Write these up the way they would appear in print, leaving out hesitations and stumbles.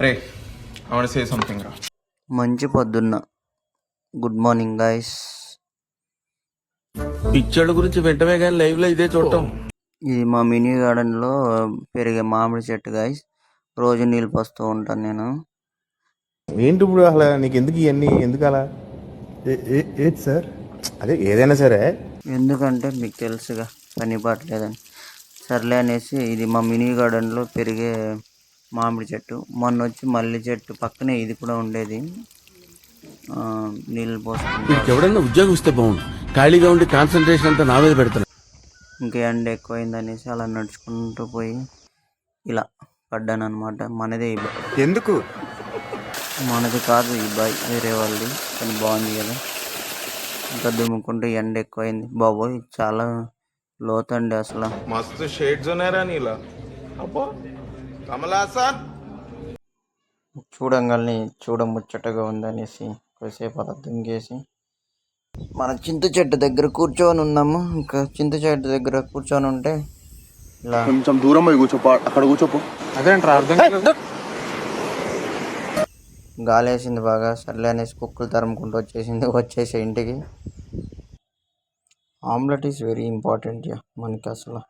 Ray I want say something రా. మంచి పొద్దున్న. Good morning guys. పిచ్చోళ్ళ గురించి వెంటనే కానీ లైవ్ లో ఇదే చూడటం. ఇది మా మినీ గార్డెన్ లో పెరిగే మామిడి చెట్టు గైస్. రోజు నీళ్ళు పోస్తూ ఉంటాను నేను. ఏంటి ఇప్పుడు అసలు నీకు ఎందుకు ఇవన్నీ ఎందుకు అలా ఏది సార్? అదే ఏదైనా సరే ఎందుకంటే మీకు తెలుసుగా పని పాటలేదని. సర్లే అనేసి ఇది మా మినీ గార్డెన్లో పెరిగే మామిడి చెట్టు. మొన్న వచ్చి మల్లి చెట్టు పక్కనే ఇది కూడా ఉండేది. నీళ్ళు పోసుకుంటా. ఎవడన్నా ఉద్యోగం ఇస్తే బాగుండు. ఖాళీగా ఉండి కాన్సన్ట్రేషన్ అంతా నా మీద పెడతాను. ఇంకా ఎండ ఎక్కువైంది అనేసి అలా నడుచుకుంటూ పోయి ఇలా పడ్డాను అనమాట. మనదే ఈ బాయ్. ఎందుకు? మనది కాదు ఈ బాయ్, వేరే వాళ్ళది. కానీ బాగుంది కదా. ఇంకా దుమ్ముకుంటూ ఎండ ఎక్కువైంది బాబోయ్, చాలా లోతండి అసలు. మస్తు షేడ్స్ ఉన్నాయరా నీలా. అబ్బో కమలాసన్. చూడంగానే చూడముచ్చటగా ఉందనేసి కొద్దిసేపు అలా దుంగేసి మన చింత చెట్టు దగ్గర కూర్చొని ఉన్నాము. ఇంకా చింత చెట్టు దగ్గర కూర్చొని ఉంటే ఇలా కొంచెం దూరం పోయి కూర్చోపో, అక్కడ కూర్చోపో. అదేంట్రా అర్థం కాలేదు. గాలేసింది బాగా. సర్లే అనేసి కుక్కలు తరుముకుంటూ వచ్చేసే ఇంటికి. Omelette is very important yeah మనకి అసలు.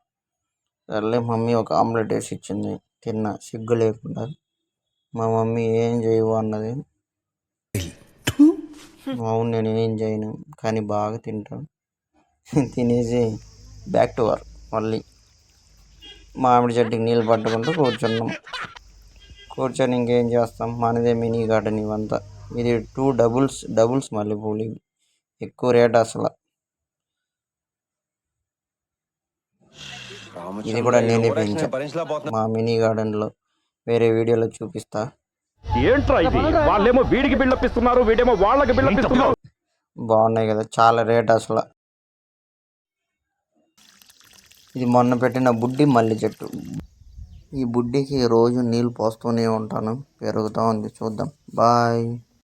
సర్లే మమ్మీ ఒక ఆమ్లెట్ వేసి ఇచ్చింది, తిన్నా సిగ్గు లేకుండా. మా మమ్మీ ఏం చేయవు అన్నది. అవును నేను ఏం చేయను కానీ బాగా తింటాను. తినేసి బ్యాక్ టు వర్క్. మళ్ళీ మామిడి చెట్టుకి నీళ్ళు పట్టుకుంటూ కూర్చున్నాం. కూర్చొని ఇంకేం చేస్తాం, మనదే మినీ గార్డెన్ ఇవంతా. ఇది 2 డబుల్స్ మల్లెపూలు. ఇవి ఎక్కువ రేట్ అసలు. ఇది కూడా నేనే పెంచా మా మినీ గార్డెన్లో. వేరే వీడియోలో చూపిస్తా. ఏంట్రా ఇది? వాళ్ళేమో వీడికి బిల్డప్ ఇస్తున్నారు, వీడేమో వాళ్ళకి బిల్డప్ ఇస్తున్నారు. బాగున్నాయి కదా, చాలా రేట్ అసలు. ఇది మొన్న పెట్టిన బుడ్డి మల్లి చెట్టు. ఈ బుడ్డికి రోజు నీళ్ళు పోస్తూనే ఉంటాను. పెరుగుతూ ఉంది, చూద్దాం. బాయ్.